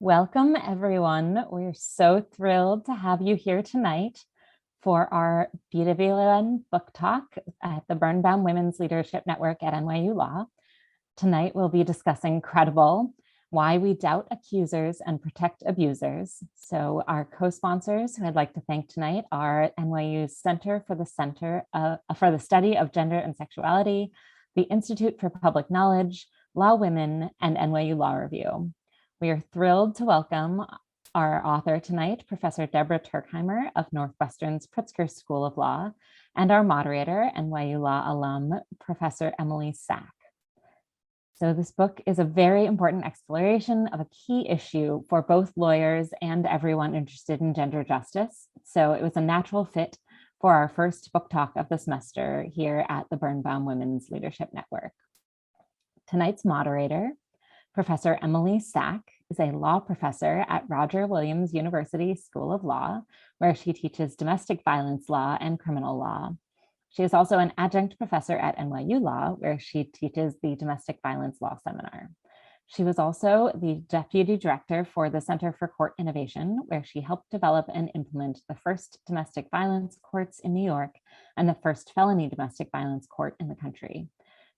Welcome, everyone. We're so thrilled to have you here tonight for our BWLN book talk at the Birnbaum Women's Leadership Network at NYU Law. Tonight, we'll be discussing Credible, Why We Doubt Accusers and Protect Abusers. So our co-sponsors who I'd like to thank tonight are NYU's Center for the Study of Gender and Sexuality, the Institute for Public Knowledge, Law Women, and NYU Law Review. We are thrilled to welcome our author tonight, Professor Deborah Turkheimer of Northwestern's Pritzker School of Law, and our moderator, NYU Law alum, Professor Emily Sack. So this book is a very important exploration of a key issue for both lawyers and everyone interested in gender justice. So it was a natural fit for our first book talk of the semester here at the Birnbaum Women's Leadership Network. Tonight's moderator, Professor Emily Sack, is a law professor at Roger Williams University School of Law, where she teaches domestic violence law and criminal law. She is also an adjunct professor at NYU Law, where she teaches the domestic violence law seminar. She was also the deputy director for the Center for Court Innovation, where she helped develop and implement the first domestic violence courts in New York and the first felony domestic violence court in the country.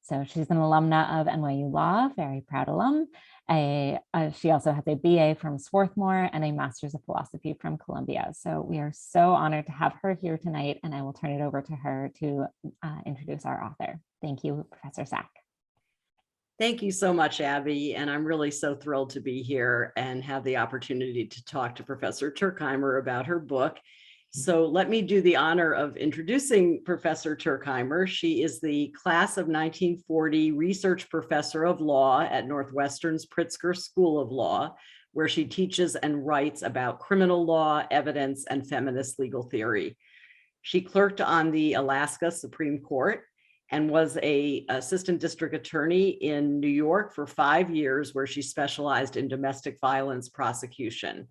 So she's an alumna of NYU Law, very proud alum. She also has a BA from Swarthmore and a Master's of Philosophy from Columbia. So we are so honored to have her here tonight, and I will turn it over to her to introduce our author. Thank you, Professor Sack. Thank you so much, Abby. And I'm really so thrilled to be here and have the opportunity to talk to Professor Turkheimer about her book. So let me do the honor of introducing Professor Turkheimer. She is the class of 1940 research professor of law at Northwestern's Pritzker School of Law, where she teaches and writes about criminal law, evidence, and feminist legal theory. She clerked on the Alaska Supreme Court and was an assistant district attorney in New York for 5 years, where she specialized in domestic violence prosecution.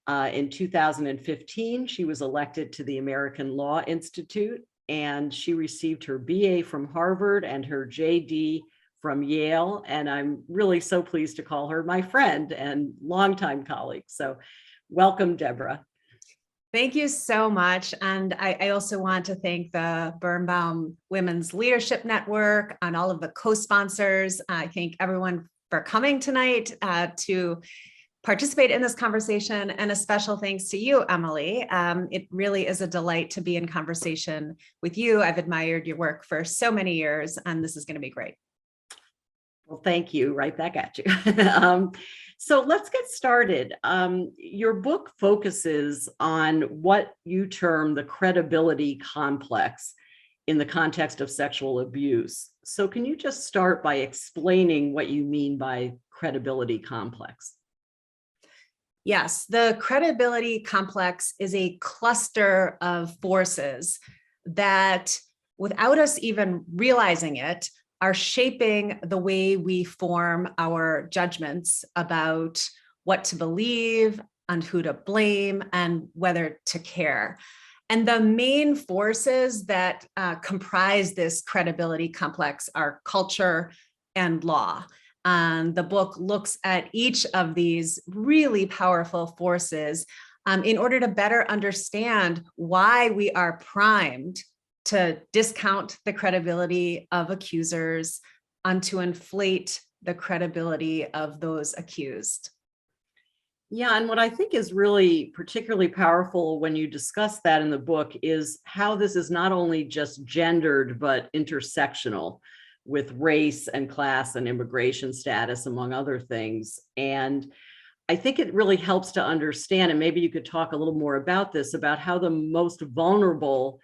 In 2015, she was elected to the American Law Institute, and she received her BA from Harvard and her JD from Yale. And I'm really so pleased to call her my friend and longtime colleague. So welcome, Deborah. Thank you so much. And I also want to thank the Birnbaum Women's Leadership Network and all of the co-sponsors. I thank everyone for coming tonight to participate in this conversation, and a special thanks to you, Emily. It really is a delight to be in conversation with you. I've admired your work for so many years, and this is going to be great. Well, thank you. Right back at you. So let's get started. Your book focuses on what you term the credibility complex in the context of sexual abuse. So can you just start by explaining what you mean by credibility complex? Yes, the credibility complex is a cluster of forces that, without us even realizing it, are shaping the way we form our judgments about what to believe and who to blame and whether to care. And the main forces that comprise this credibility complex are culture and law. And the book looks at each of these really powerful forces in order to better understand why we are primed to discount the credibility of accusers and to inflate the credibility of those accused. Yeah, and what I think is really particularly powerful when you discuss that in the book is how this is not only just gendered, but intersectional, with race and class and immigration status, among other things. And I think it really helps to understand, and maybe you could talk a little more about this, about how the most vulnerable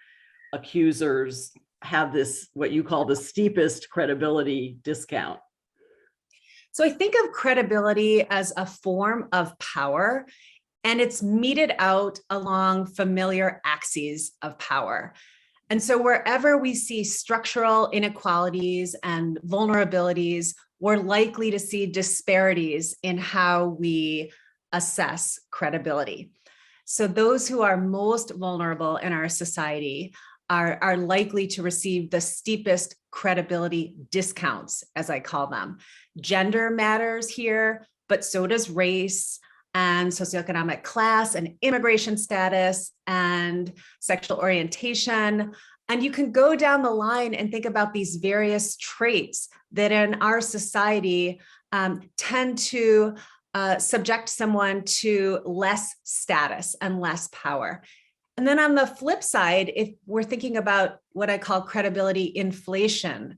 accusers have this, what you call the steepest credibility discount. So I think of credibility as a form of power, and it's meted out along familiar axes of power. And so wherever we see structural inequalities and vulnerabilities, we're likely to see disparities in how we assess credibility. So those who are most vulnerable in our society are likely to receive the steepest credibility discounts, as I call them. Gender matters here, but so does race, and socioeconomic class and immigration status and sexual orientation. And you can go down the line and think about these various traits that in our society tend to subject someone to less status and less power. And then on the flip side, if we're thinking about what I call credibility inflation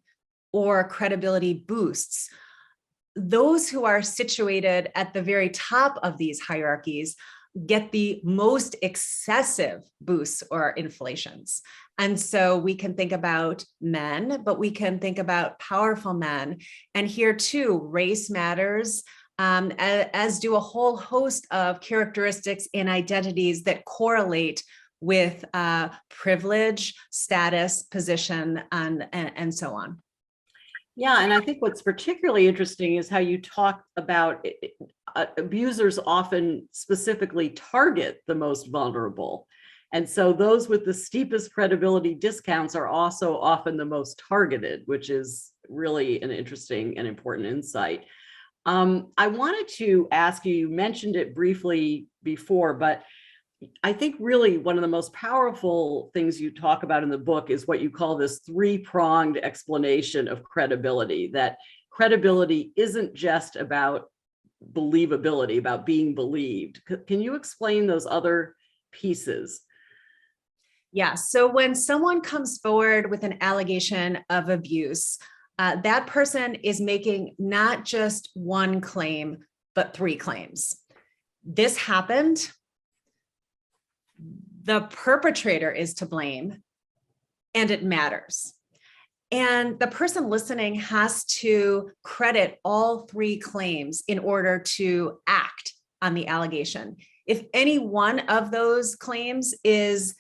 or credibility boosts, those who are situated at the very top of these hierarchies get the most excessive boosts or inflations. And so we can think about men, but we can think about powerful men. And here too, race matters, as do a whole host of characteristics and identities that correlate with privilege, status, position, and so on. Yeah, and I think what's particularly interesting is how you talk about abusers often specifically target the most vulnerable. And so those with the steepest credibility discounts are also often the most targeted, which is really an interesting and important insight. I wanted to ask you, you mentioned it briefly before, but I think really one of the most powerful things you talk about in the book is what you call this three-pronged explanation of credibility, that credibility isn't just about believability, about being believed. Can you explain those other pieces? Yeah, so when someone comes forward with an allegation of abuse, that person is making not just one claim, but three claims. This happened. The perpetrator is to blame, and it matters. And the person listening has to credit all three claims in order to act on the allegation. If any one of those claims is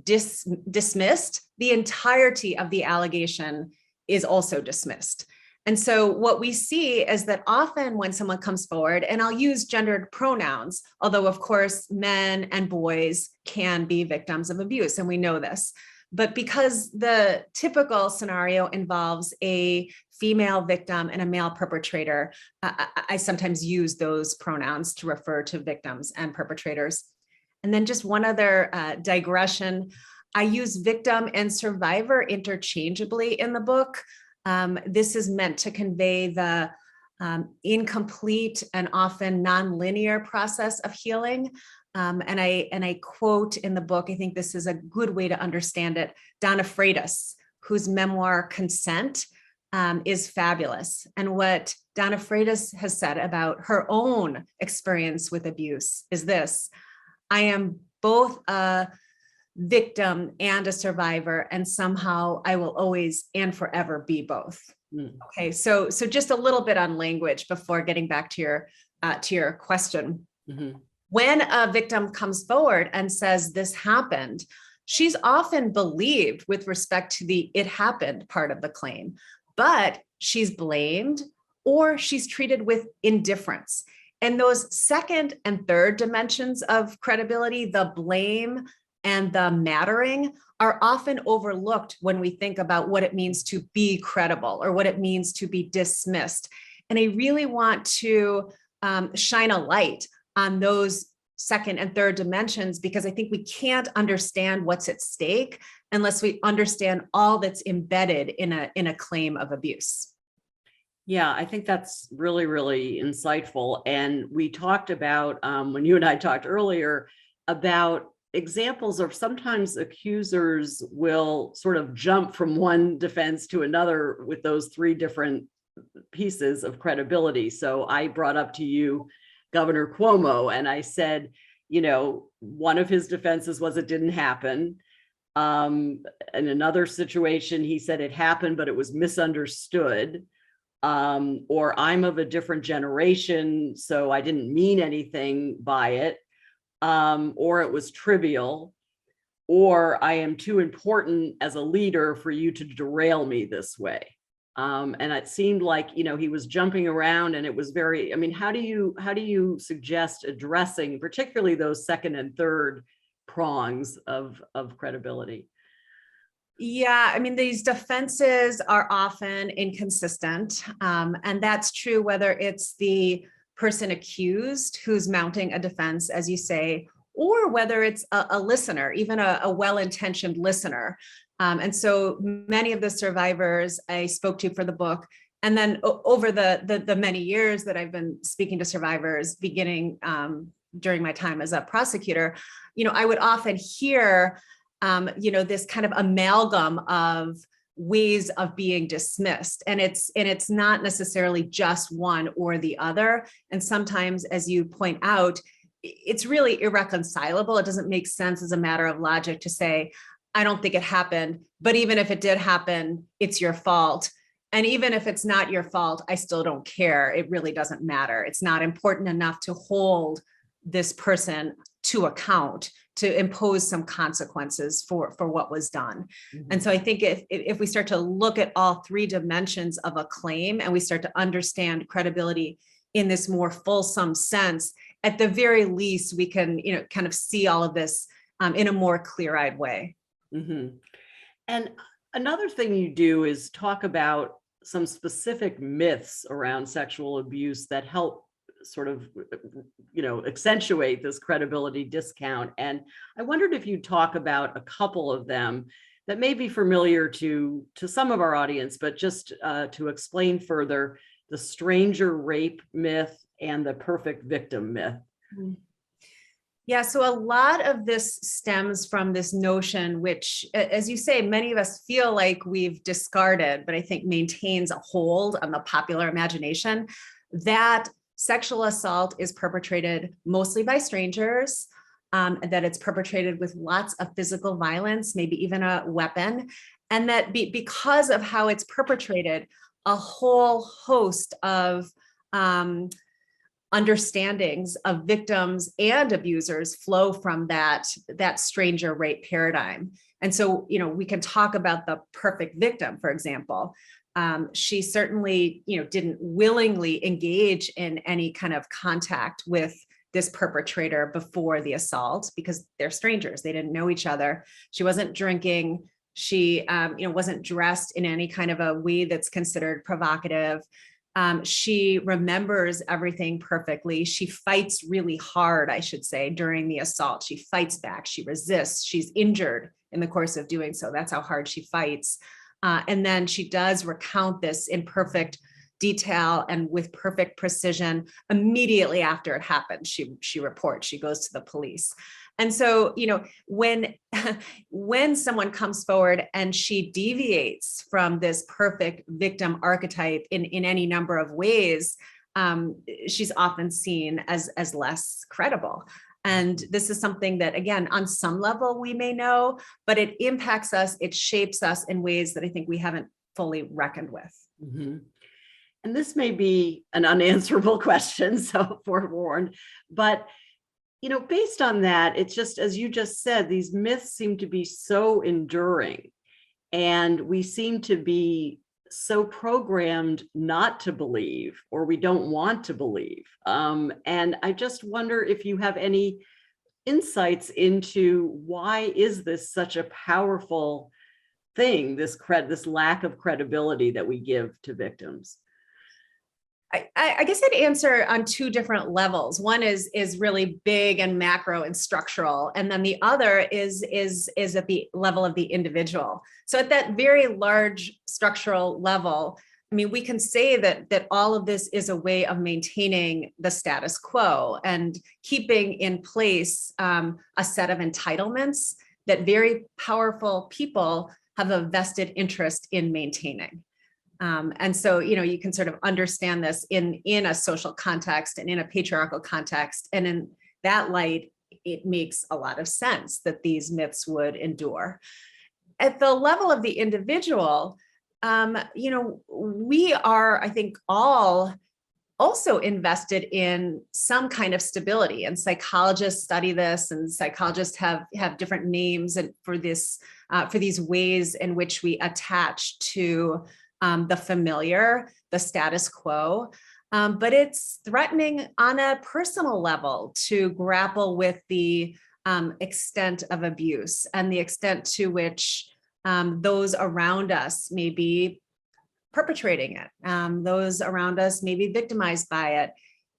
dismissed, the entirety of the allegation is also dismissed. And so what we see is that often when someone comes forward, and I'll use gendered pronouns, although of course men and boys can be victims of abuse, and we know this, but because the typical scenario involves a female victim and a male perpetrator, I sometimes use those pronouns to refer to victims and perpetrators. And then just one other digression, I use victim and survivor interchangeably in the book. This is meant to convey the incomplete and often non-linear process of healing. And I quote in the book, I think this is a good way to understand it, Donna Freitas, whose memoir Consent is fabulous. And what Donna Freitas has said about her own experience with abuse is this: I am both a victim and a survivor, and somehow I will always and forever be both. Okay, so just a little bit on language before getting back to your question. Mm-hmm. When a victim comes forward and says this happened, she's often believed with respect to the "it happened" part of the claim, but she's blamed or she's treated with indifference. And those second and third dimensions of credibility, the blame and the mattering, are often overlooked when we think about what it means to be credible or what it means to be dismissed. And I really want to shine a light on those second and third dimensions, because I think we can't understand what's at stake unless we understand all that's embedded in a claim of abuse. Yeah, I think that's really, really insightful. And we talked about, when you and I talked earlier, about examples of sometimes accusers will sort of jump from one defense to another with those three different pieces of credibility. So I brought up to you Governor Cuomo, and I said, you know, one of his defenses was it didn't happen. In another situation, he said it happened, but it was misunderstood. Or I'm of a different generation, so I didn't mean anything by it. Or it was trivial, or I am too important as a leader for you to derail me this way. And it seemed like, you know, he was jumping around, and it was very, I mean, how do you suggest addressing particularly those second and third prongs of credibility? Yeah, I mean, these defenses are often inconsistent, and that's true whether it's the person accused who's mounting a defense, as you say, or whether it's a listener, even a well-intentioned listener. And so many of the survivors I spoke to for the book, and then over the many years that I've been speaking to survivors, beginning during my time as a prosecutor, I would often hear, this kind of amalgam of ways of being dismissed. And it's not necessarily just one or the other. And sometimes, as you point out, it's really irreconcilable. It doesn't make sense as a matter of logic to say, I don't think it happened, but even if it did happen, it's your fault. And even if it's not your fault, I still don't care. It really doesn't matter. It's not important enough to hold this person to account, to impose some consequences for what was done. Mhm. And so I think if we start to look at all three dimensions of a claim and we start to understand credibility in this more fulsome sense, at the very least, we can, kind of see all of this in a more clear-eyed way. Mhm. And another thing you do is talk about some specific myths around sexual abuse that help sort of, accentuate this credibility discount. And I wondered if you'd talk about a couple of them that may be familiar to some of our audience, but just to explain further, the stranger rape myth and the perfect victim myth. Yeah, so a lot of this stems from this notion, which, as you say, many of us feel like we've discarded, but I think maintains a hold on the popular imagination, that sexual assault is perpetrated mostly by strangers, that it's perpetrated with lots of physical violence, maybe even a weapon, and that because of how it's perpetrated, a whole host of understandings of victims and abusers flow from that stranger rape paradigm. And so, we can talk about the perfect victim, for example. She certainly, didn't willingly engage in any kind of contact with this perpetrator before the assault because they're strangers. They didn't know each other. She wasn't drinking. She, wasn't dressed in any kind of a way that's considered provocative. She remembers everything perfectly. She fights really hard, I should say, during the assault. She fights back. She resists. She's injured in the course of doing so. That's how hard she fights. And then she does recount this in perfect detail and with perfect precision. Immediately after it happened, she reports, she goes to the police. And so, when someone comes forward and she deviates from this perfect victim archetype in any number of ways, she's often seen as less credible. And this is something that, again, on some level we may know, but it impacts us, it shapes us in ways that I think we haven't fully reckoned with. Mhm. And this may be an unanswerable question, so forewarned, but based on that, it's just, as you just said, these myths seem to be so enduring, and we seem to be so programmed not to believe, or we don't want to believe. And I just wonder if you have any insights into why is this such a powerful thing, this lack of credibility that we give to victims? I guess I'd answer on two different levels. One is really big and macro and structural, and then the other is at the level of the individual. So at that very large structural level, I mean, we can say that all of this is a way of maintaining the status quo and keeping in place a set of entitlements that very powerful people have a vested interest in maintaining. And so, you can sort of understand this in a social context and in a patriarchal context. And in that light, it makes a lot of sense that these myths would endure. At the level of the individual, we are, I think, all also invested in some kind of stability, and psychologists study this, and psychologists have different names and for these ways in which we attach to the familiar, the status quo, but it's threatening on a personal level to grapple with the extent of abuse and the extent to which those around us may be perpetrating it. Those around us may be victimized by it.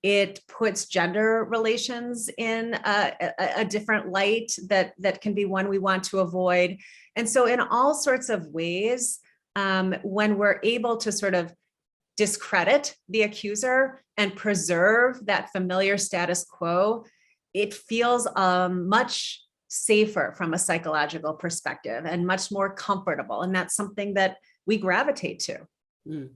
It puts gender relations in a different light that can be one we want to avoid. And so in all sorts of ways, when we're able to sort of discredit the accuser and preserve that familiar status quo, it feels much safer from a psychological perspective and much more comfortable. And that's something that we gravitate to. Mm.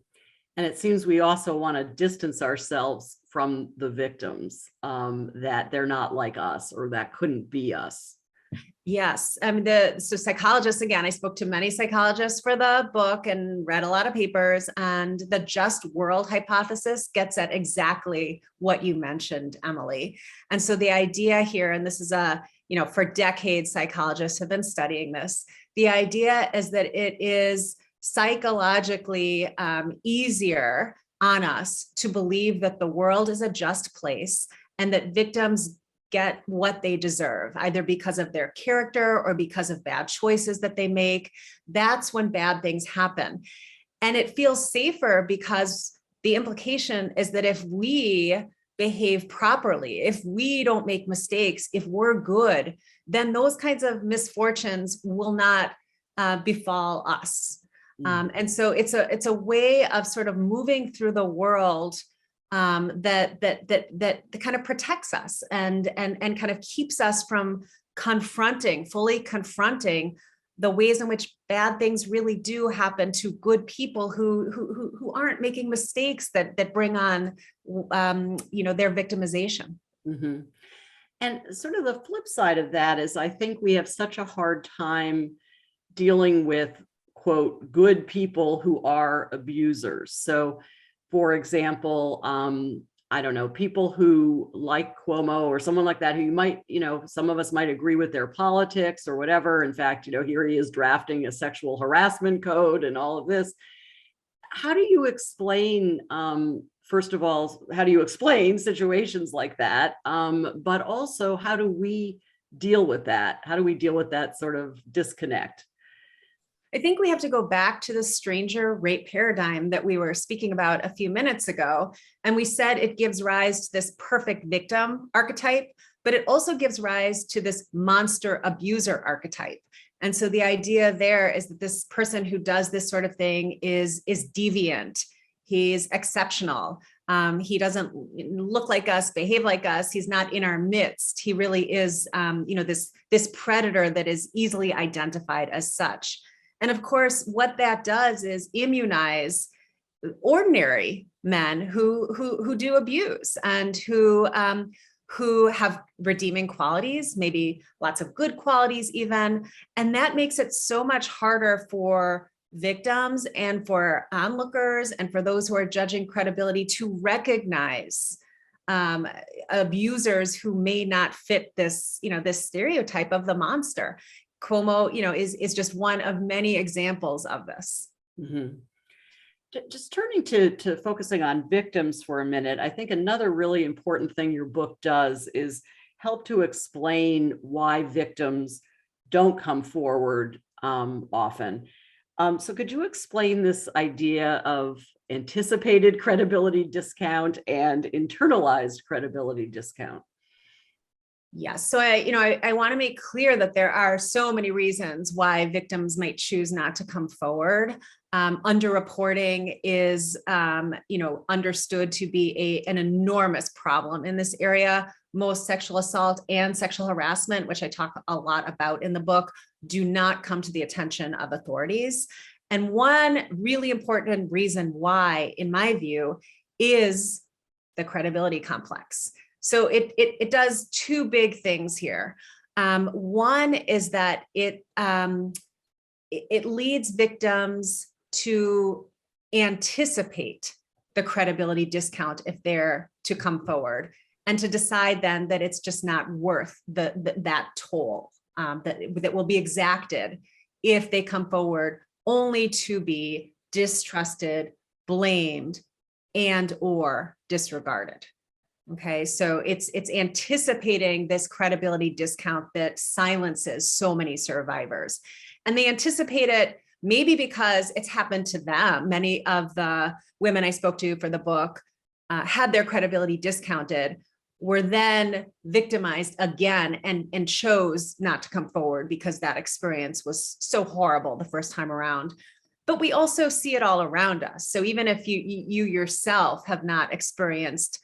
And it seems we also want to distance ourselves from the victims, that they're not like us, or that couldn't be us. Yes. I mean, so psychologists, again, I spoke to many psychologists for the book and read a lot of papers, and the just world hypothesis gets at exactly what you mentioned, Emily. And so the idea here, and this is for decades, psychologists have been studying this. The idea is that it is psychologically easier on us to believe that the world is a just place and that victims get what they deserve, either because of their character or because of bad choices that they make. That's when bad things happen. And it feels safer because the implication is that if we behave properly, if we don't make mistakes, if we're good, then those kinds of misfortunes will not befall us. And so it's a way of sort of moving through the world that kind of protects us and kind of keeps us from fully confronting the ways in which bad things really do happen to good people who aren't making mistakes that bring on their victimization. Mm-hmm. And sort of the flip side of that is, I think we have such a hard time dealing with, quote, good people who are abusers. So, for example, I don't know, people who like Cuomo or someone like that, who you might, some of us might agree with their politics or whatever. In fact, here he is drafting a sexual harassment code and all of this. How do you explain, first of all, how do you explain situations like that? But also, how do we deal with that? How do we deal with that sort of disconnect? I think we have to go back to the stranger rape paradigm that we were speaking about a few minutes ago. And we said it gives rise to this perfect victim archetype, but it also gives rise to this monster abuser archetype. And so the idea there is that this person who does this sort of thing is deviant. He's exceptional. He doesn't look like us, behave like us. He's not in our midst. He really is, this predator that is easily identified as such. And of course, what that does is immunize ordinary men who do abuse and who have redeeming qualities, maybe lots of good qualities even. And that makes it so much harder for victims and for onlookers and for those who are judging credibility to recognize abusers who may not fit this stereotype of the monster. Cuomo, is just one of many examples of this. Mm-hmm. Just turning to focusing on victims for a minute, I think another really important thing your book does is help to explain why victims don't come forward often. So could you explain this idea of anticipated credibility discount and internalized credibility discount? Yes. So I want to make clear that there are so many reasons why victims might choose not to come forward. Underreporting is, understood to be an enormous problem in this area. Most sexual assault and sexual harassment, which I talk a lot about in the book, do not come to the attention of authorities. And one really important reason why, in my view, is the credibility complex. So it does two big things here. One is that it leads victims to anticipate the credibility discount if they're to come forward, and to decide then that it's just not worth that toll that will be exacted if they come forward only to be distrusted, blamed, and or disregarded. Okay, so it's anticipating this credibility discount that silences so many survivors. And they anticipate it maybe because it's happened to them. Many of the women I spoke to for the book had their credibility discounted were then victimized again and chose not to come forward because that experience was so horrible the first time around. But we also see it all around us. So even if you yourself have not experienced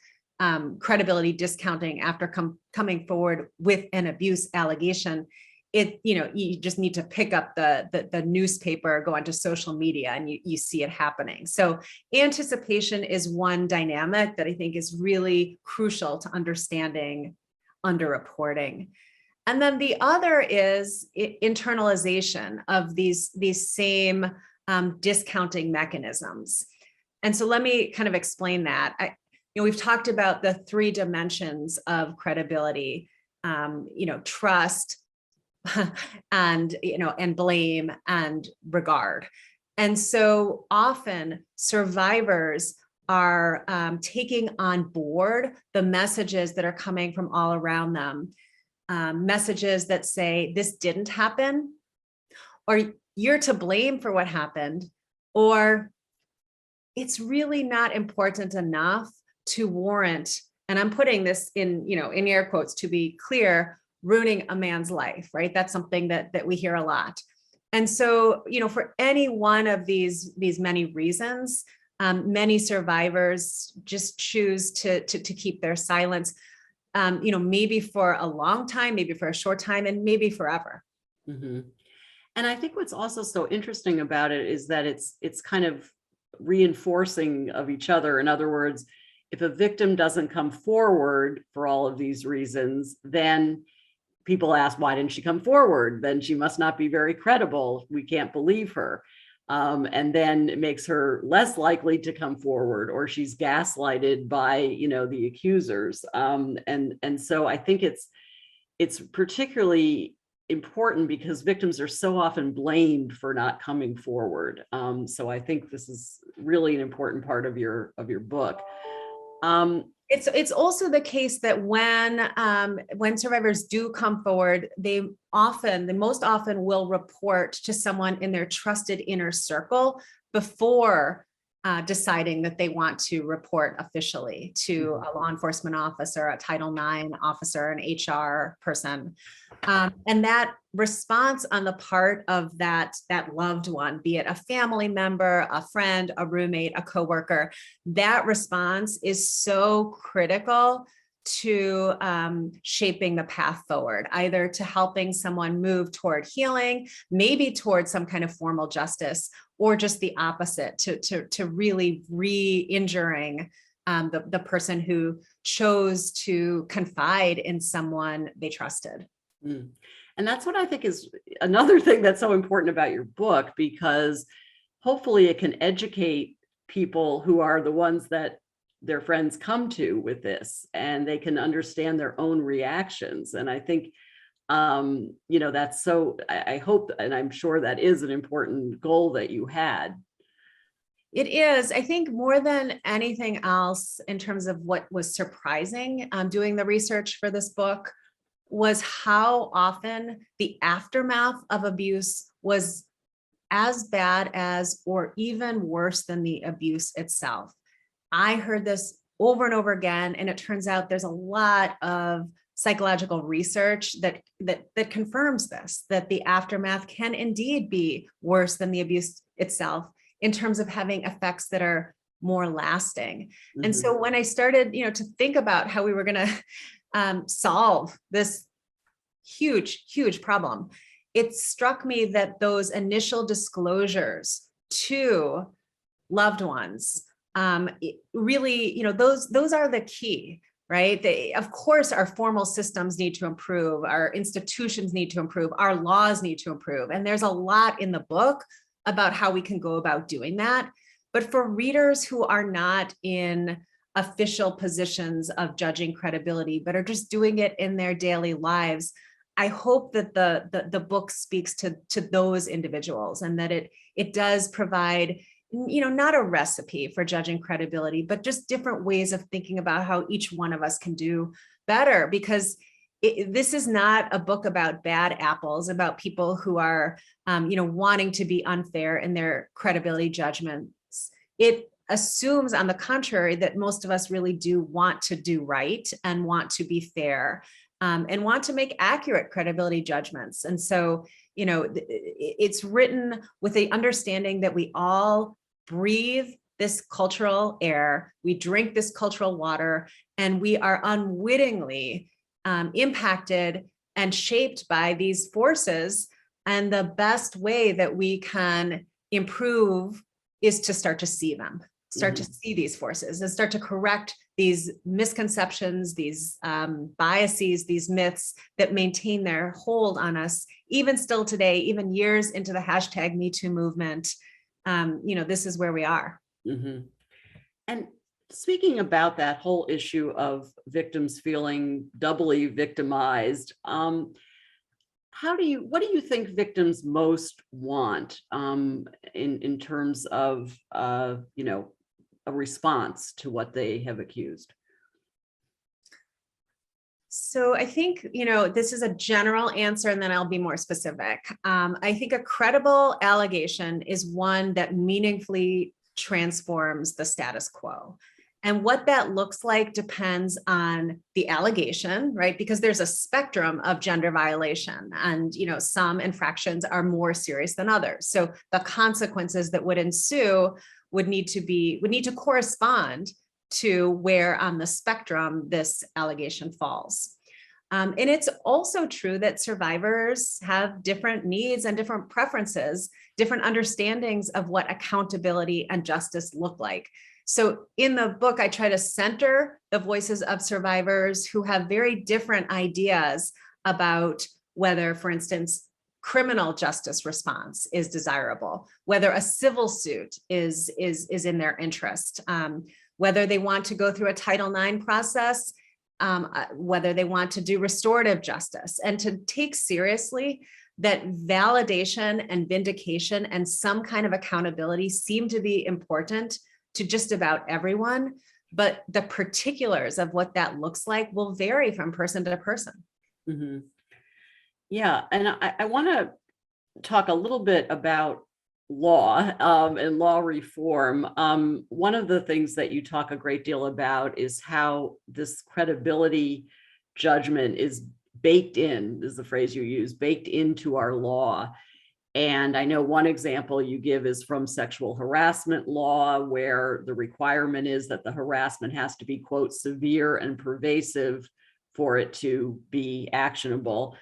credibility discounting after coming forward with an abuse allegation, you just need to pick up the newspaper, go onto social media, and you see it happening. So anticipation is one dynamic that I think is really crucial to understanding underreporting. And then the other is internalization of these same discounting mechanisms. And so let me kind of explain that. We've talked about the 3 dimensions of credibility, trust, and blame and regard. And so often survivors are taking on board the messages that are coming from all around them, messages that say this didn't happen, or you're to blame for what happened, or it's really not important enough to warrant, and I'm putting this in air quotes to be clear, ruining a man's life, right? That's something that we hear a lot. And so, for any one of these many reasons, many survivors just choose to keep their silence, maybe for a long time, maybe for a short time, and maybe forever. Mm-hmm. And I think what's also so interesting about it is that it's kind of reinforcing of each other. In other words, if a victim doesn't come forward for all of these reasons, then people ask, why didn't she come forward? Then she must not be very credible. We can't believe her. And then it makes her less likely to come forward, or she's gaslighted by, the accusers. And so I think it's particularly important because victims are so often blamed for not coming forward. So I think this is really an important part of your book. It's also the case that when survivors do come forward, they most often will report to someone in their trusted inner circle before deciding that they want to report officially to a law enforcement officer, a Title IX officer, an HR person. And that response on the part of that loved one, be it a family member, a friend, a roommate, a coworker, that response is so critical to shaping the path forward, either to helping someone move toward healing, maybe toward some kind of formal justice, or just the opposite, to really re-injuring the person who chose to confide in someone they trusted. Mm. And that's what I think is another thing that's so important about your book, because hopefully it can educate people who are the ones that their friends come to with this, and they can understand their own reactions. And I think, that's so, I hope, and I'm sure that is an important goal that you had. It is. I think more than anything else, in terms of what was surprising doing the research for this book, was how often the aftermath of abuse was as bad as, or even worse than, the abuse itself. I heard this over and over again, and it turns out there's a lot of psychological research that confirms this, that the aftermath can indeed be worse than the abuse itself in terms of having effects that are more lasting. Mm-hmm. And so when I started, to think about how we were going to solve this huge problem, it struck me that those initial disclosures to loved ones, really, those are the key, right? Of course, our formal systems need to improve, our institutions need to improve, our laws need to improve. And there's a lot in the book about how we can go about doing that. But for readers who are not in official positions of judging credibility, but are just doing it in their daily lives, I hope that the book speaks to those individuals, and that it does provide, not a recipe for judging credibility, but just different ways of thinking about how each one of us can do better. Because this is not a book about bad apples, about people who are, wanting to be unfair in their credibility judgments. It assumes, on the contrary, that most of us really do want to do right and want to be fair, and want to make accurate credibility judgments. And so, it's written with the understanding that we all breathe this cultural air, we drink this cultural water, and we are unwittingly impacted and shaped by these forces. And the best way that we can improve is to start to see them, start to see these forces, and start to correct these misconceptions, these biases, these myths that maintain their hold on us, even still today, even years into the hashtag Me Too movement. This is where we are. And speaking about that whole issue of victims feeling doubly victimized, what do you think victims most want in terms of a response to what they have accused? So I think, this is a general answer, and then I'll be more specific. I think a credible allegation is one that meaningfully transforms the status quo. And what that looks like depends on the allegation, right? Because there's a spectrum of gender violation, and some infractions are more serious than others. So the consequences that would ensue would need to correspond to where on the spectrum this allegation falls. And it's also true that survivors have different needs and different preferences, different understandings of what accountability and justice look like. So in the book, I try to center the voices of survivors who have very different ideas about whether, for instance, criminal justice response is desirable, whether a civil suit is in their interest, whether they want to go through a Title IX process, whether they want to do restorative justice, and to take seriously that validation and vindication and some kind of accountability seem to be important to just about everyone, but the particulars of what that looks like will vary from person to person. Yeah, and I want to talk a little bit about law and law reform. One of the things that you talk a great deal about is how this credibility judgment is baked in, is the phrase you use, baked into our law. And I know one example you give is from sexual harassment law, where the requirement is that the harassment has to be, quote, severe and pervasive for it to be actionable.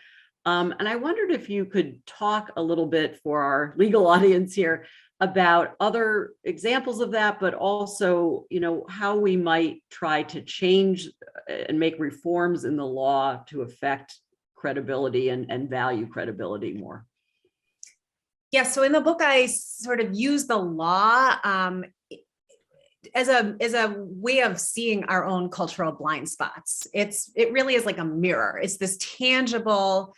And I wondered if you could talk a little bit for our legal audience here about other examples of that, but also, how we might try to change and make reforms in the law to affect credibility and value credibility more. Yeah, so in the book, I sort of use the law as a way of seeing our own cultural blind spots. It really is like a mirror. It's this tangible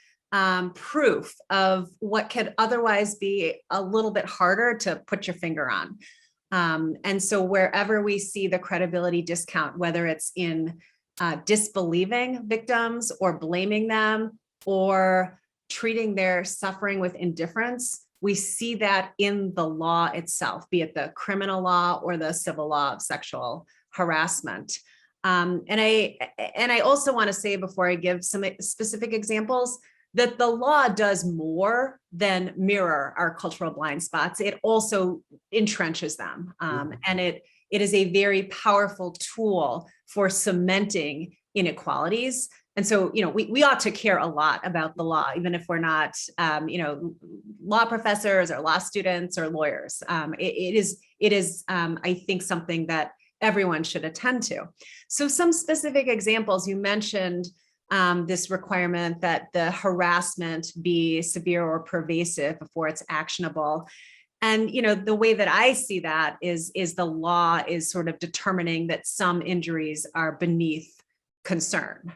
proof of what could otherwise be a little bit harder to put your finger on. And so wherever we see the credibility discount, whether it's in disbelieving victims or blaming them or treating their suffering with indifference, we see that in the law itself, be it the criminal law or the civil law of sexual harassment. And I also want to say, before I give some specific examples, that the law does more than mirror our cultural blind spots. It also entrenches them. And it is a very powerful tool for cementing inequalities. And so, we ought to care a lot about the law, even if we're not, law professors or law students or lawyers. It is, I think, something that everyone should attend to. So some specific examples, you mentioned this requirement that the harassment be severe or pervasive before it's actionable. And, the way that I see that is the law is sort of determining that some injuries are beneath concern.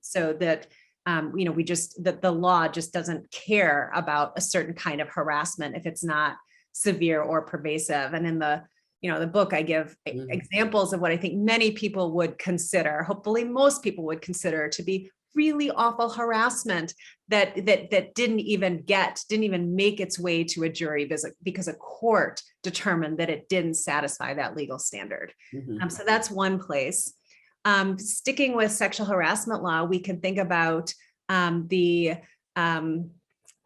So that, the law just doesn't care about a certain kind of harassment if it's not severe or pervasive. And in the book, I give examples of what I think many people would consider, hopefully most people would consider to be really awful harassment that didn't even make its way to a jury because a court determined that it didn't satisfy that legal standard. Mhm. So that's one place. Sticking with sexual harassment law, we can think about the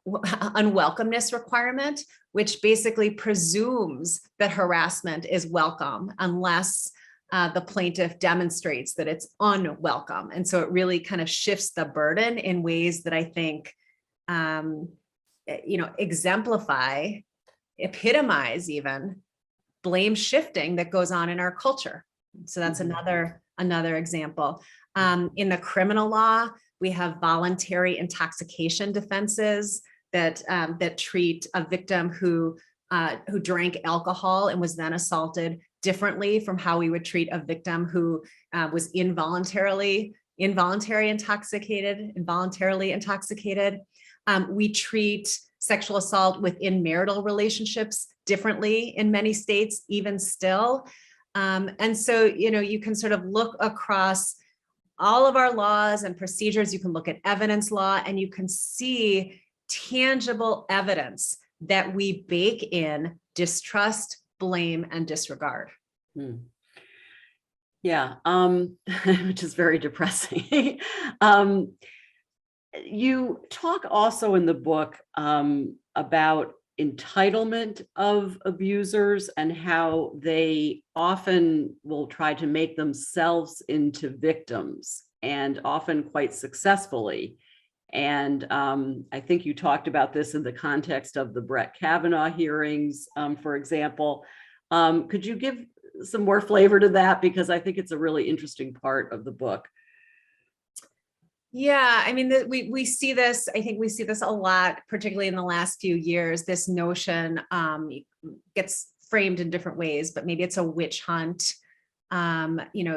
unwelcomeness requirement, which basically presumes that harassment is welcome unless the plaintiff demonstrates that it's unwelcome. And so it really kind of shifts the burden in ways that I think, exemplify, epitomize even blame shifting that goes on in our culture. So that's another example. In the criminal law, we have voluntary intoxication defenses that treat a victim who drank alcohol and was then assaulted differently from how we would treat a victim who was involuntarily intoxicated. We treat sexual assault within marital relationships differently in many states, even still. And so, you can sort of look across all of our laws and procedures. You can look at evidence law and you can see tangible evidence that we bake in distrust, blame, and disregard. Yeah, which is very depressing. You talk also in the book about entitlement of abusers and how they often will try to make themselves into victims, and often quite successfully. And I think you talked about this in the context of the Brett Kavanaugh hearings, for example. Could you give some more flavor to that? Because I think it's a really interesting part of the book. Yeah, I mean, we see this, I think we see this a lot, particularly in the last few years. This notion gets framed in different ways, but maybe it's a witch hunt.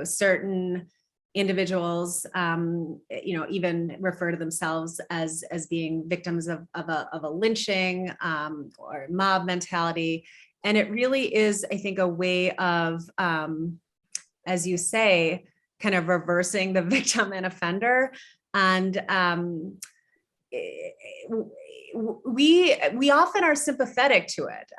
Certain individuals, even refer to themselves as being victims of a lynching or mob mentality. And it really is, I think, a way of, as you say, kind of reversing the victim and offender. And we often are sympathetic to it.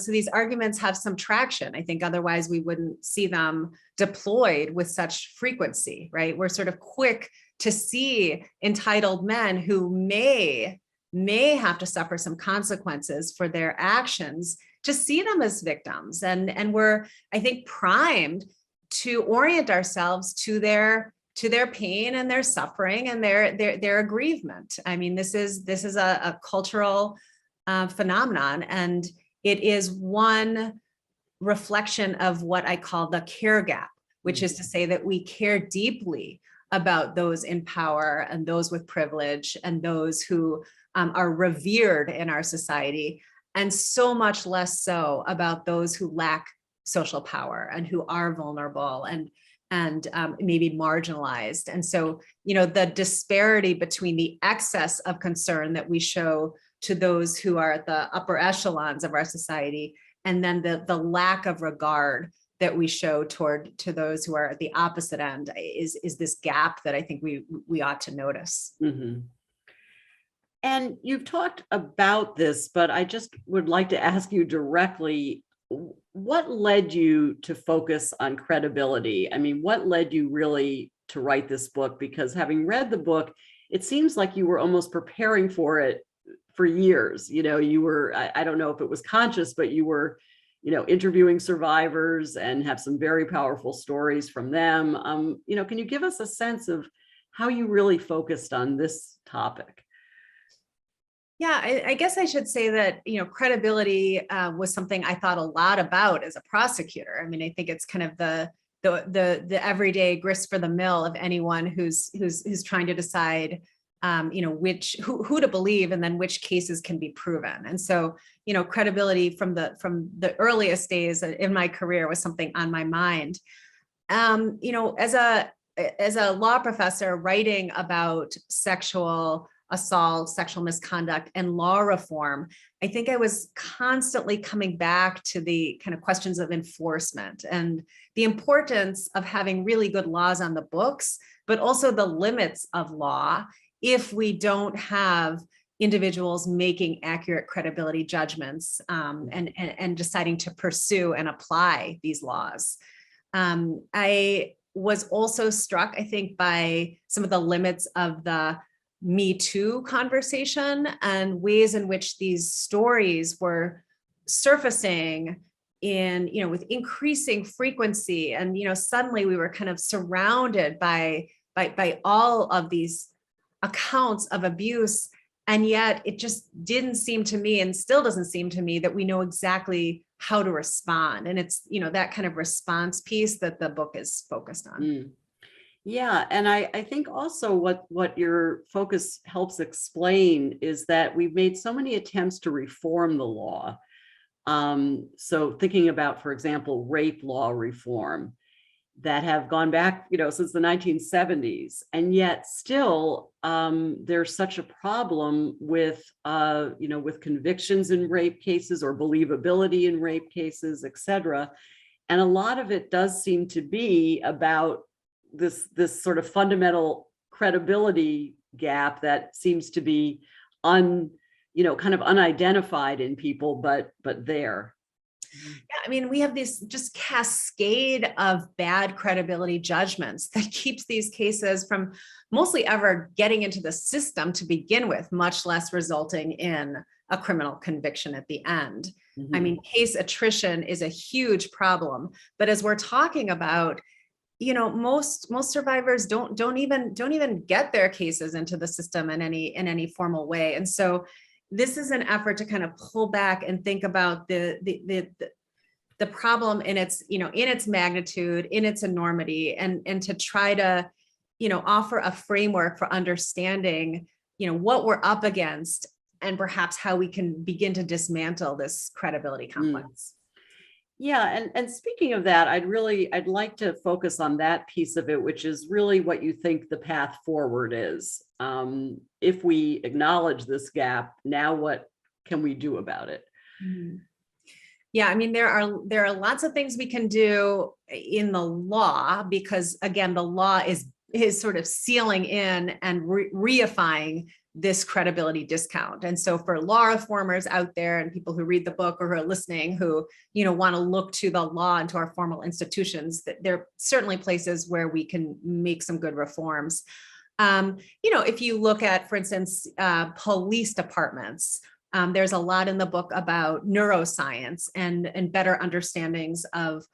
So these arguments have some traction. I think otherwise we wouldn't see them deployed with such frequency, right? We're sort of quick to see entitled men who may have to suffer some consequences for their actions, to see them as victims. And we're, I think, primed to orient ourselves to their pain and their suffering and their aggrievement. I mean, this is a cultural phenomenon, and it is one reflection of what I call the care gap, which is to say that we care deeply about those in power and those with privilege and those who are revered in our society, and so much less so about those who lack social power and who are vulnerable and maybe marginalized. And so, the disparity between the excess of concern that we show to those who are at the upper echelons of our society, and then the lack of regard that we show to those who are at the opposite end is this gap that I think we ought to notice. Mm-hmm. And you've talked about this, but I just would like to ask you directly, what led you to focus on credibility? I mean, what led you really to write this book? Because having read the book, it seems like you were almost preparing for it for years. You were, I don't know if it was conscious, but you were, interviewing survivors and have some very powerful stories from them. Can you give us a sense of how you really focused on this topic? Yeah, I guess I should say that, credibility was something I thought a lot about as a prosecutor. I mean, I think it's kind of the everyday grist for the mill of anyone who's trying to decide, who to believe, and then which cases can be proven. And so, credibility from the earliest days in my career was something on my mind. As a law professor writing about sexual assault, sexual misconduct, and law reform, I think I was constantly coming back to the kind of questions of enforcement and the importance of having really good laws on the books but also the limits of law if we don't have individuals making accurate credibility judgments and deciding to pursue and apply these laws. I was also struck, I think, by some of the limits of the Me Too conversation and ways in which these stories were surfacing in, with increasing frequency. And, suddenly we were kind of surrounded by all of these accounts of abuse. And yet it just didn't seem to me, and still doesn't seem to me, that we know exactly how to respond. And it's, that kind of response piece that the book is focused on. Mm. Yeah, and I think also what your focus helps explain is that we've made so many attempts to reform the law. So thinking about, for example, rape law reform that have gone back, since the 1970s, and yet still there's such a problem with, with convictions in rape cases or believability in rape cases, et cetera. And a lot of it does seem to be about this sort of fundamental credibility gap that seems to be kind of unidentified in people, but there. Yeah, I mean, we have this just cascade of bad credibility judgments that keeps these cases from mostly ever getting into the system to begin with, much less resulting in a criminal conviction at the end. Mm-hmm. I mean, case attrition is a huge problem, but as we're talking about, most survivors don't even get their cases into the system in any formal way. And so this is an effort to kind of pull back and think about the problem in its, in its magnitude, in its enormity, and to try to, offer a framework for understanding, what we're up against and perhaps how we can begin to dismantle this credibility complex. Yeah, and speaking of that, I'd like to focus on that piece of it, which is really what you think the path forward is. If we acknowledge this gap, now what can we do about it? Mm-hmm. Yeah, I mean, there are lots of things we can do in the law, because again, the law is sort of sealing in and reifying this credibility discount. And so for law reformers out there and people who read the book or who are listening, who, want to look to the law and to our formal institutions, that there are certainly places where we can make some good reforms. If you look at, for instance, police departments, there's a lot in the book about neuroscience and better understandings of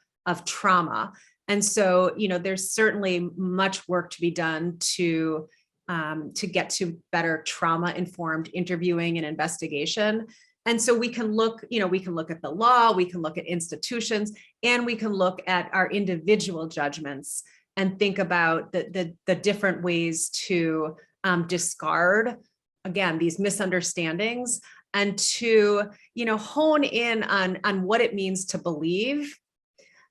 trauma. And so, there's certainly much work to be done to get to better trauma-informed interviewing and investigation. And so we can look at the law, we can look at institutions, and we can look at our individual judgments and think about the different ways to discard, again, these misunderstandings, and to, hone in on what it means to believe,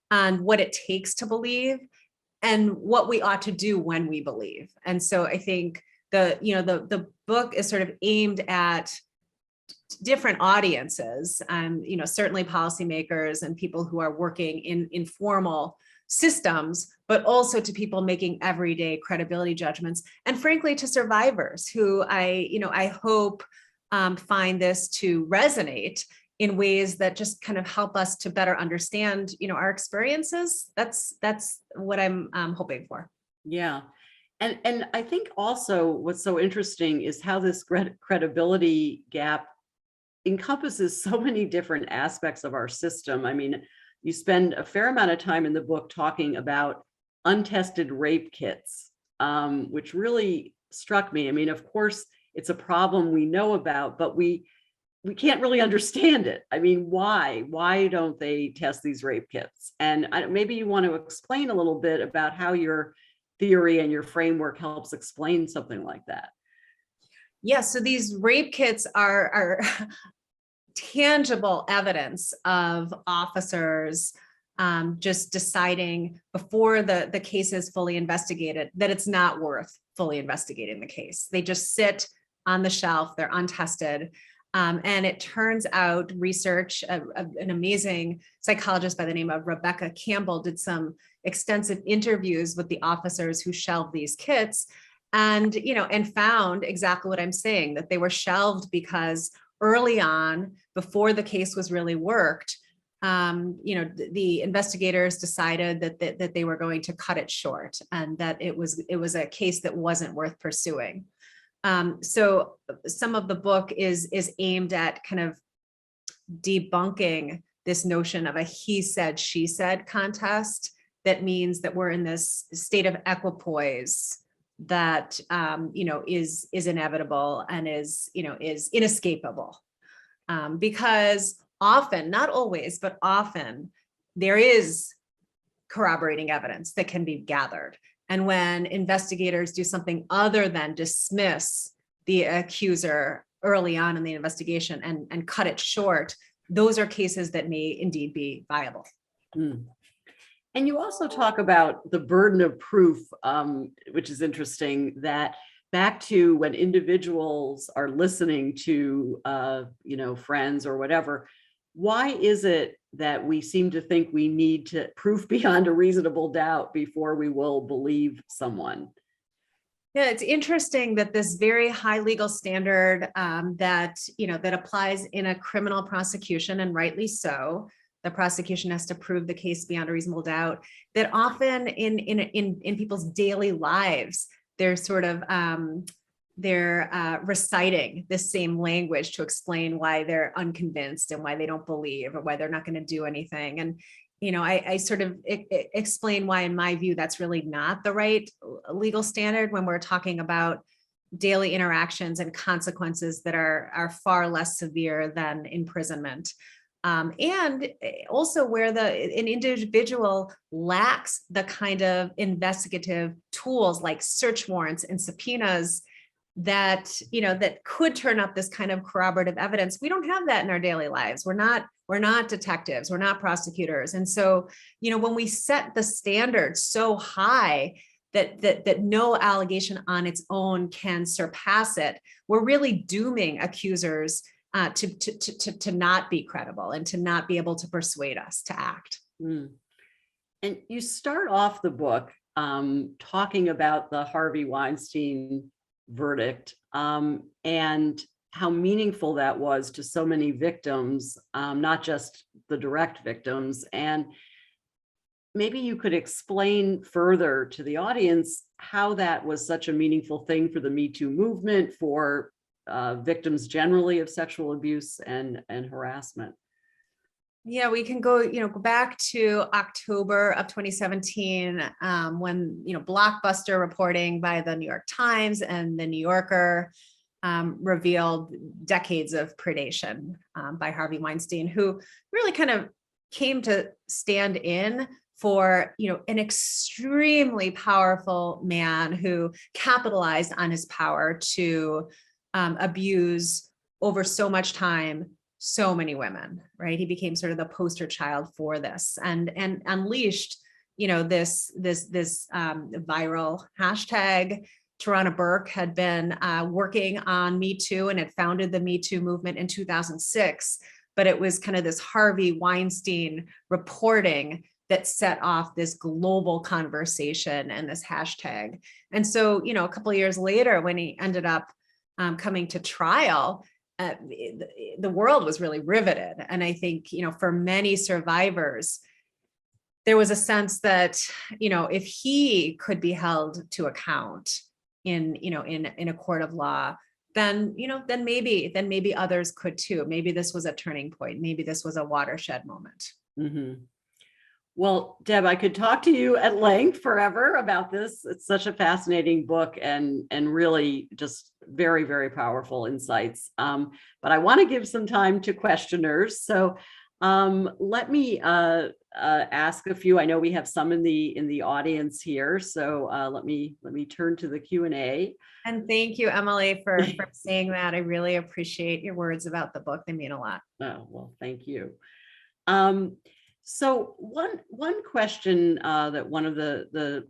on what it takes to believe, and what we ought to do when we believe. And so I think the book is sort of aimed at different audiences, certainly policymakers and people who are working in informal systems, but also to people making everyday credibility judgments, and frankly to survivors who I hope find this to resonate in ways that just kind of help us to better understand, our experiences. That's what I'm hoping for. Yeah. And I think also what's so interesting is how this credibility gap encompasses so many different aspects of our system. I mean, you spend a fair amount of time in the book talking about untested rape kits, which really struck me. I mean, of course, it's a problem we know about, but we can't really understand it. I mean, why don't they test these rape kits? And maybe you want to explain a little bit about how your theory and your framework helps explain something like that. Yeah, so these rape kits are tangible evidence of officers just deciding before the case is fully investigated that it's not worth fully investigating the case. They just sit on the shelf, they're untested. And it turns out research, an amazing psychologist by the name of Rebecca Campbell did some extensive interviews with the officers who shelved these kits and, and found exactly what I'm saying, that they were shelved because early on, before the case was really worked, the investigators decided that they were going to cut it short and that it was a case that wasn't worth pursuing. So some of the book is aimed at kind of debunking this notion of a he said, she said contest. That means that we're in this state of equipoise that, is inevitable and is inescapable. Because often, not always, but often there is corroborating evidence that can be gathered. And when investigators do something other than dismiss the accuser early on in the investigation and cut it short, those are cases that may indeed be viable. Mm. And you also talk about the burden of proof, which is interesting, that back to when individuals are listening to, friends or whatever, why is it that we seem to think we need to proof beyond a reasonable doubt before we will believe someone? Yeah, it's interesting that this very high legal standard that applies in a criminal prosecution, and rightly so, the prosecution has to prove the case beyond a reasonable doubt, that often in people's daily lives, they're sort of reciting the same language to explain why they're unconvinced and why they don't believe or why they're not going to do anything. And, I sort of explain why, in my view, that's really not the right legal standard when we're talking about daily interactions and consequences that are far less severe than imprisonment. And also where an individual lacks the kind of investigative tools like search warrants and subpoenas that could turn up this kind of corroborative evidence. We don't have that in our daily lives. We're not detectives, we're not prosecutors. And so, when we set the standard so high that no allegation on its own can surpass it, we're really dooming accusers to not be credible and to not be able to persuade us to act. Mm. And you start off the book talking about the Harvey Weinstein verdict and how meaningful that was to so many victims, not just the direct victims. And maybe you could explain further to the audience how that was such a meaningful thing for the Me Too movement, for victims generally of sexual abuse and harassment. Yeah, we can go back to October of 2017 when, blockbuster reporting by the New York Times and the New Yorker revealed decades of predation by Harvey Weinstein, who really kind of came to stand in for, an extremely powerful man who capitalized on his power to abuse over so much time so many women, right? He became sort of the poster child for this and unleashed, this viral hashtag. Tarana Burke had been working on Me Too and had founded the Me Too movement in 2006, but it was kind of this Harvey Weinstein reporting that set off this global conversation and this hashtag. And so, a couple of years later, when he ended up coming to trial, the world was really riveted. And I think, for many survivors, there was a sense that, if he could be held to account in a court of law, then maybe others could too. Maybe this was a turning point. Maybe this was a watershed moment. Mm-hmm. Well, Deb, I could talk to you at length forever about this. It's such a fascinating book and really just very, very powerful insights. But I want to give some time to questioners. So let me ask a few. I know we have some in the audience here. So let me turn to the Q&A. And thank you, Emily, for saying that. I really appreciate your words about the book. They mean a lot. Oh, well, thank you. So one question that one of the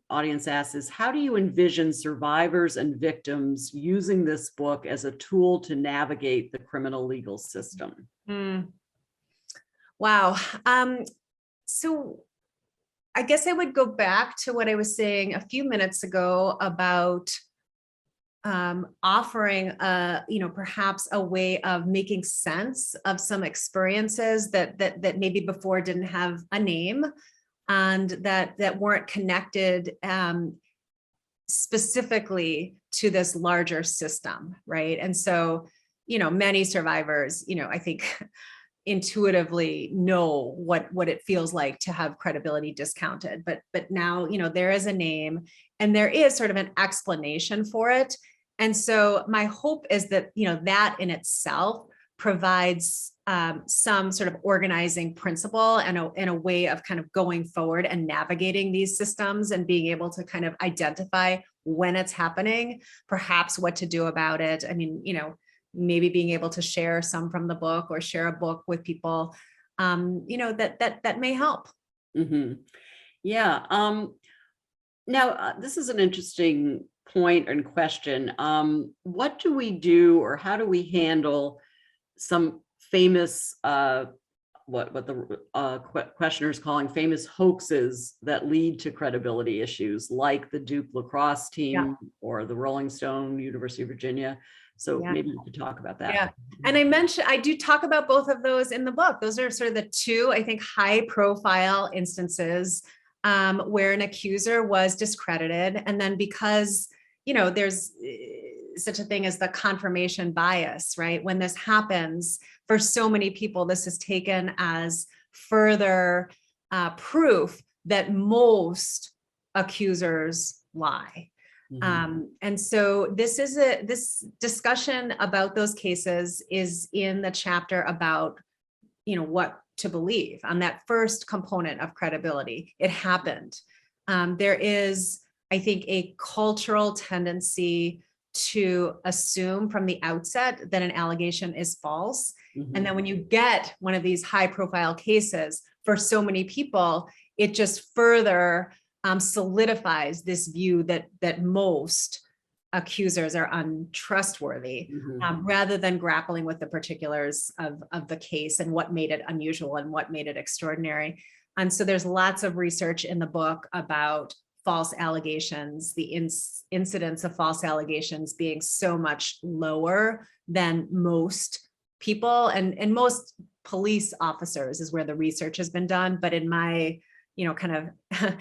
audience asks is, how do you envision survivors and victims using this book as a tool to navigate the criminal legal system? Wow. So I guess I would go back to what I was saying a few minutes ago about offering perhaps a way of making sense of some experiences that maybe before didn't have a name, and that weren't connected specifically to this larger system, right? And so, many survivors, I think intuitively know what it feels like to have credibility discounted, but now, there is a name and there is sort of an explanation for it. And so my hope is that, that in itself provides some sort of organizing principle and a way of kind of going forward and navigating these systems and being able to kind of identify when it's happening, perhaps what to do about it. I mean, maybe being able to share some from the book or share a book with people, that may help. Mm-hmm. Yeah. Now, this is an interesting point and question. What do we do, or how do we handle some famous, what the questioner is calling famous hoaxes that lead to credibility issues, like the Duke lacrosse team or the Rolling Stone, University of Virginia? So maybe you could talk about that. Yeah. And I do talk about both of those in the book. Those are sort of the two, I think, high profile instances where an accuser was discredited. And then because, there's such a thing as the confirmation bias, right? When this happens, for so many people, this is taken as further proof that most accusers lie. Mm-hmm. And so this discussion about those cases is in the chapter about, what to believe on that first component of credibility. It happened. There is, I think, a cultural tendency to assume from the outset that an allegation is false. Mm-hmm. And then when you get one of these high profile cases, for so many people, it just further solidifies this view that most accusers are untrustworthy, rather than grappling with the particulars of the case and what made it unusual and what made it extraordinary. And so there's lots of research in the book about false allegations, the incidence of false allegations being so much lower than most people and most police officers is where the research has been done. But in my, kind of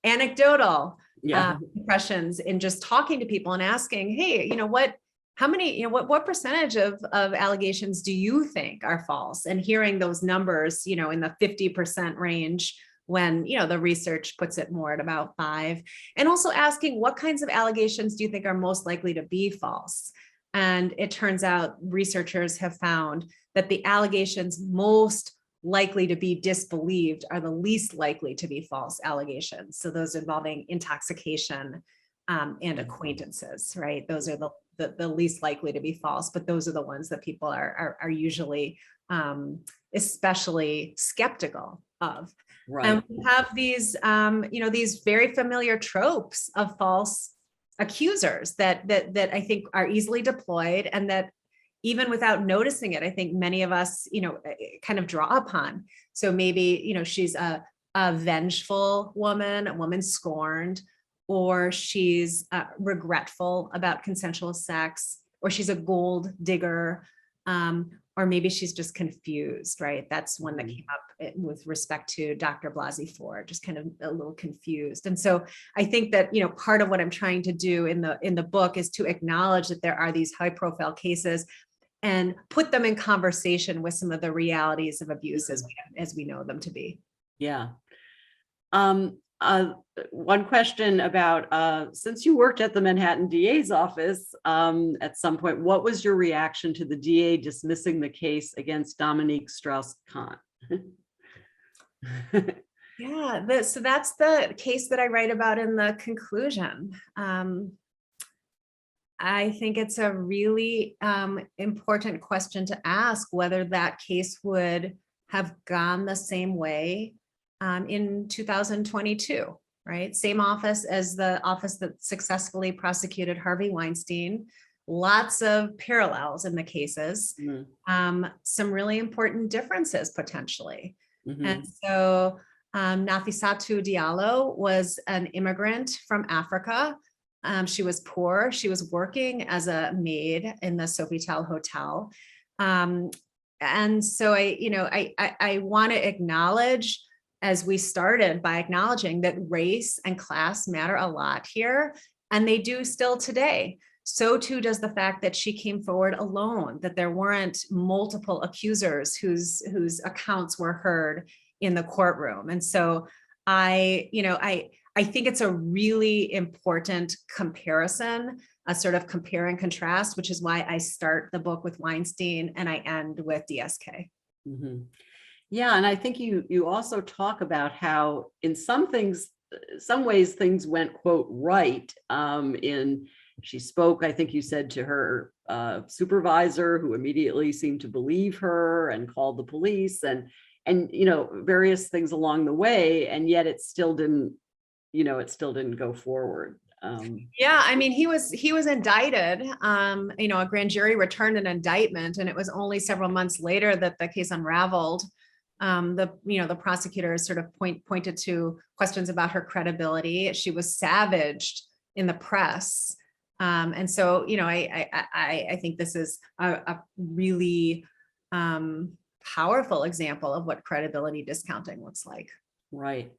anecdotal impressions in just talking to people and asking, hey, what percentage of allegations do you think are false? And hearing those numbers, in the 50% range, when, the research puts it more at about 5%, and also asking what kinds of allegations do you think are most likely to be false? And it turns out researchers have found that the allegations most likely to be disbelieved are the least likely to be false allegations. So those involving intoxication and acquaintances, right? Those are the least likely to be false, but those are the ones that people are usually especially skeptical of. Right. And we have these, these very familiar tropes of false accusers that I think are easily deployed, and that even without noticing it, I think many of us, kind of draw upon. So maybe, she's a vengeful woman, a woman scorned, or she's regretful about consensual sex, or she's a gold digger, or maybe she's just confused, right? That's one that came up with respect to Dr. Blasey Ford, just kind of a little confused. And so I think that, part of what I'm trying to do in the book is to acknowledge that there are these high profile cases and put them in conversation with some of the realities of abuse as we know them to be. Yeah. One question about, since you worked at the Manhattan DA's office at some point, what was your reaction to the DA dismissing the case against Dominique Strauss-Kahn? Yeah, so that's the case that I write about in the conclusion. I think it's a really important question to ask, whether that case would have gone the same way in 2022. right? Same office as the office that successfully prosecuted Harvey Weinstein. Lots of parallels in the cases, Mm, some really important differences potentially. mhm, And so Nafissatou Diallo was an immigrant from Africa. She was poor. She was working as a maid in the Sofitel Hotel. And so I want to acknowledge, as we started by acknowledging that race and class matter a lot here, and they do still today. So too does the fact that she came forward alone, that there weren't multiple accusers whose accounts were heard in the courtroom. And so I think it's a really important comparison, a sort of compare and contrast, which is why I start the book with Weinstein and I end with DSK. mhm. Yeah, and I think you also talk about how in some things, some ways things went quote right. She spoke, I think you said, to her supervisor, who immediately seemed to believe her and called the police, and various things along the way, and yet it still didn't go forward. Yeah, I mean, he was indicted. A grand jury returned an indictment, and it was only several months later that the case unraveled. The prosecutors sort of pointed to questions about her credibility. She was savaged in the press. And so, I think this is a really powerful example of what credibility discounting looks like. Right.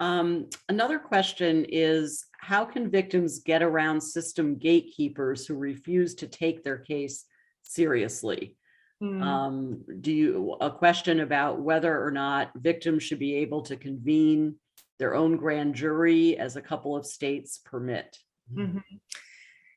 Another question is, how can victims get around system gatekeepers who refuse to take their case seriously? A question about whether or not victims should be able to convene their own grand jury, as a couple of states permit. Mhm.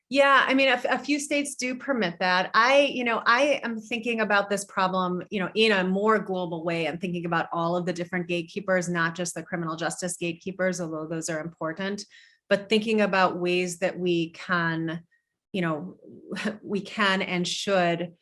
Yeah, I mean, a few states do permit that. I am thinking about this problem, in a more global way. I'm thinking about all of the different gatekeepers, not just the criminal justice gatekeepers, although those are important, but thinking about ways that we can and should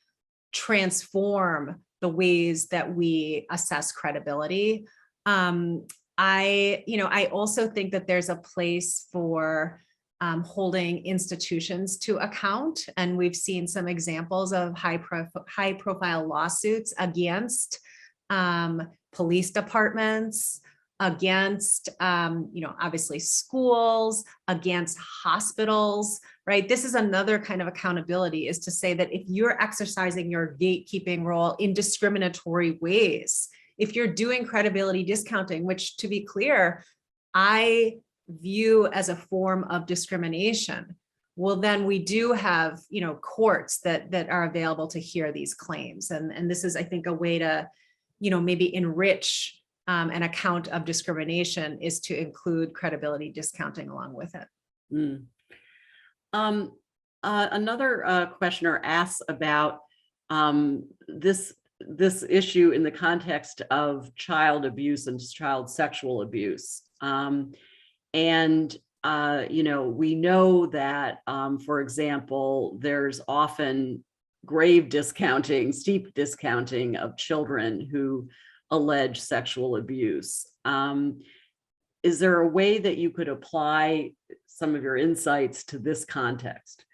transform the ways that we assess credibility. I also think that there's a place for holding institutions to account. And we've seen some examples of high profile lawsuits against police departments, against, obviously schools, against hospitals, right? This is another kind of accountability, is to say that if you're exercising your gatekeeping role in discriminatory ways, if you're doing credibility discounting, which, to be clear, I view as a form of discrimination, well, then we do have, courts that are available to hear these claims. And this is, I think, a way to, maybe enrich an account of discrimination, is to include credibility discounting along with it. Another questioner asks about this issue in the context of child abuse and child sexual abuse. We know that, for example, there's often grave discounting, steep discounting of children who allege sexual abuse. Is there a way that you could apply some of your insights to this context?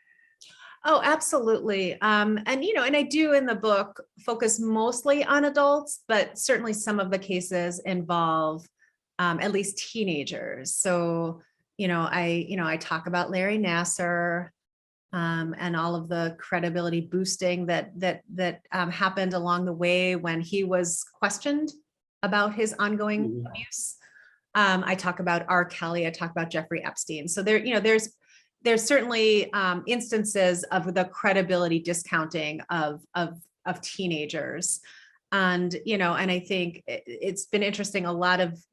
Oh, absolutely. And I do in the book focus mostly on adults, but certainly some of the cases involve at least teenagers. So, I talk about Larry Nassar and all of the credibility boosting that happened along the way when he was questioned about his ongoing abuse. I talk about R. Kelly. I talk about Jeffrey Epstein. So there's certainly instances of the credibility discounting of teenagers. And, and I think it's been interesting.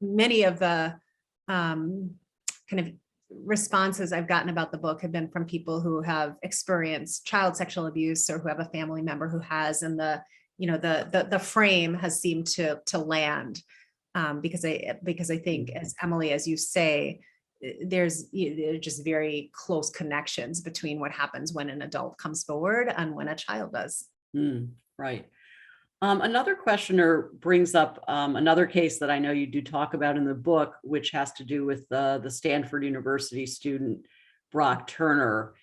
Many of the kind of responses I've gotten about the book have been from people who have experienced child sexual abuse, or who have a family member who has, and the frame has seemed to land. Because I think, as Emily, as you say, there's just very close connections between what happens when an adult comes forward and when a child does. Right. Another questioner brings up another case that I know you do talk about in the book, which has to do with the Stanford University student, Brock Turner,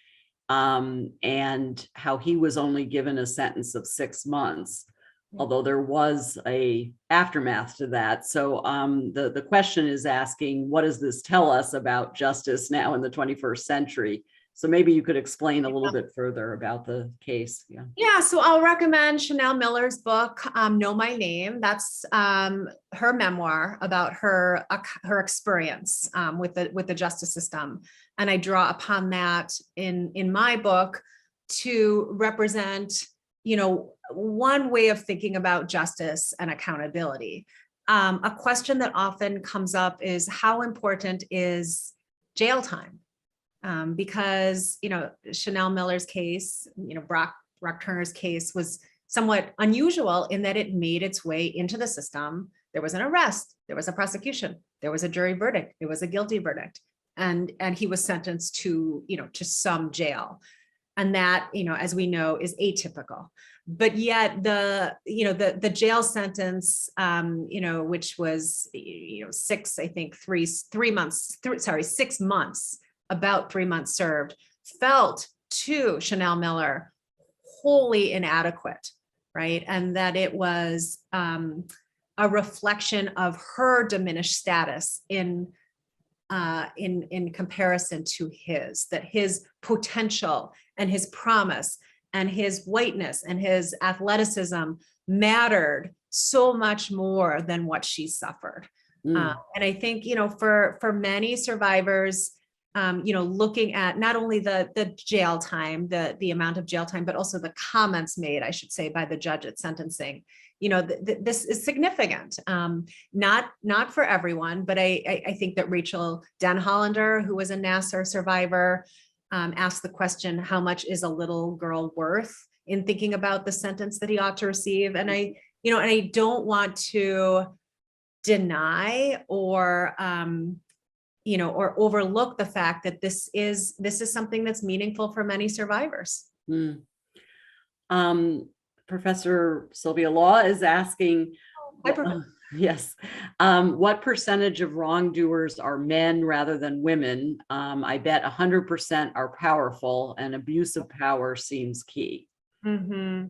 and how he was only given a sentence of 6 months, although there was a aftermath to that. So the question is asking, what does this tell us about justice now in the 21st century? So maybe you could explain a little bit further about the case. Yeah. Yeah, so I'll recommend Chanel Miller's book, Know My Name. That's her memoir about her experience with the justice system, and I draw upon that in my book to represent, one way of thinking about justice and accountability. A question that often comes up is, how important is jail time? Because, Chanel Miller's case, Brock Turner's case was somewhat unusual in that it made its way into the system. There was an arrest, there was a prosecution, there was a jury verdict, it was a guilty verdict, and he was sentenced to, to some jail. And that, as we know, is atypical. But yet the jail sentence, which was, 6 months, about 3 months served, felt to Chanel Miller wholly inadequate, right? And that it was a reflection of her diminished status in comparison to his, that his potential and his promise and his whiteness and his athleticism mattered so much more than what she suffered. And I think, for many survivors, looking at not only the jail time, the amount of jail time, but also the comments made, I should say, by the judge at sentencing, this is significant. Not for everyone, but I think that Rachel Denhollander, who was a Nassar survivor, asked the question, how much is a little girl worth, in thinking about the sentence that he ought to receive? And I don't want to deny or overlook the fact that this is something that's meaningful for many survivors. Professor Sylvia Law is asking, yes, what percentage of wrongdoers are men rather than women? I bet 100% are powerful, and abuse of power seems key. Mm-hmm.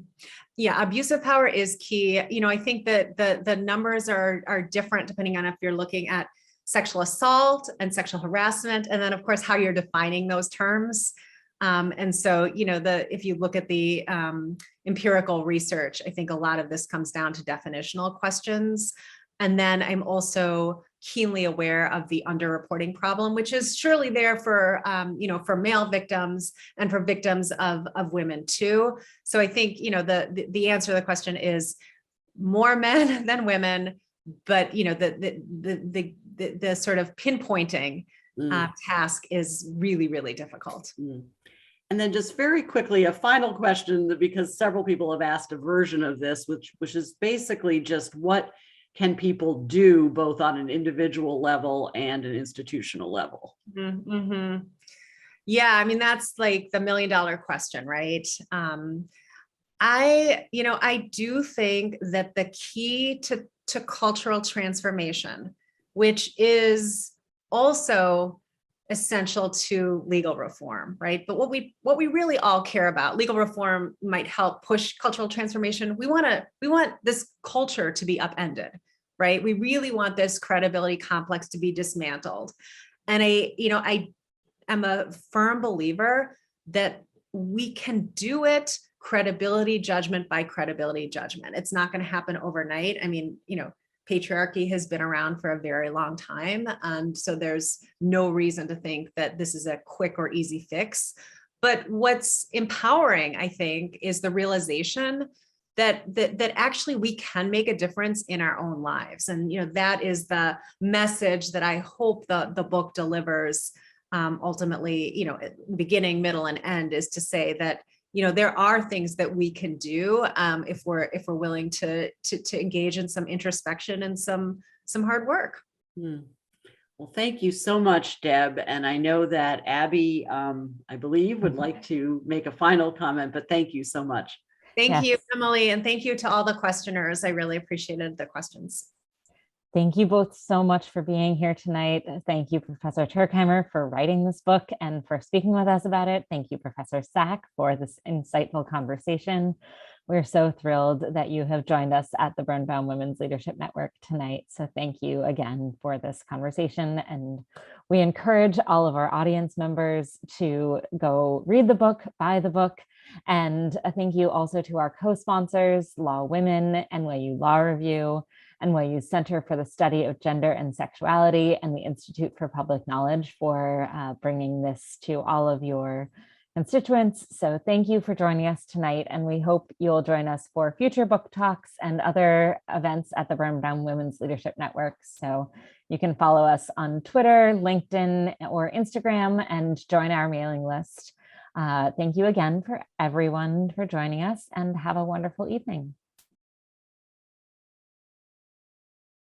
Yeah, abuse of power is key. I think that the numbers are different depending on if you're looking at sexual assault and sexual harassment, and then of course how you're defining those terms. And so, if you look at the empirical research, I think a lot of this comes down to definitional questions. And then I'm also keenly aware of the underreporting problem, which is surely there for, for male victims and for victims of women too. So I think, the answer to the question is more men than women, but, the sort of pinpointing task is really, really difficult. And then just very quickly, a final question, because several people have asked a version of this, which is basically just, what can people do both on an individual level and an institutional level? Mm-hmm. Yeah, I mean, that's like the $1 million question, right? I do think that the key to cultural transformation, which is also essential to legal reform, right? But what we really all care about, legal reform might help push cultural transformation. We want this culture to be upended, right? We really want this credibility complex to be dismantled. And I am a firm believer that we can do it credibility judgment by credibility judgment. It's not going to happen overnight. I mean, patriarchy has been around for a very long time. And so there's no reason to think that this is a quick or easy fix. But what's empowering, I think, is the realization that actually we can make a difference in our own lives. And, that is the message that I hope the book delivers. Ultimately, beginning, middle, and end, is to say that, there are things that we can do if we're willing to engage in some introspection and some hard work. Well, thank you so much, Deb. And I know that Abby, I believe, would like to make a final comment, but thank you so much. Thank you, Yes. Emily, and thank you to all the questioners. I really appreciated the questions. Thank you both so much for being here tonight. Thank you, Professor Turkheimer, for writing this book and for speaking with us about it. Thank you, Professor Sack, for this insightful conversation. We're so thrilled that you have joined us at the Birnbaum Women's Leadership Network tonight. So thank you again for this conversation. And we encourage all of our audience members to go read the book, buy the book. And a thank you also to our co-sponsors, Law Women, NYU Law Review, NYU Center for the Study of Gender and Sexuality, and the Institute for Public Knowledge for bringing this to all of your constituents. So thank you for joining us tonight, and we hope you'll join us for future book talks and other events at the Birnbaum Women's Leadership Network. So you can follow us on Twitter, LinkedIn, or Instagram and join our mailing list. Thank you again for everyone for joining us, and have a wonderful evening.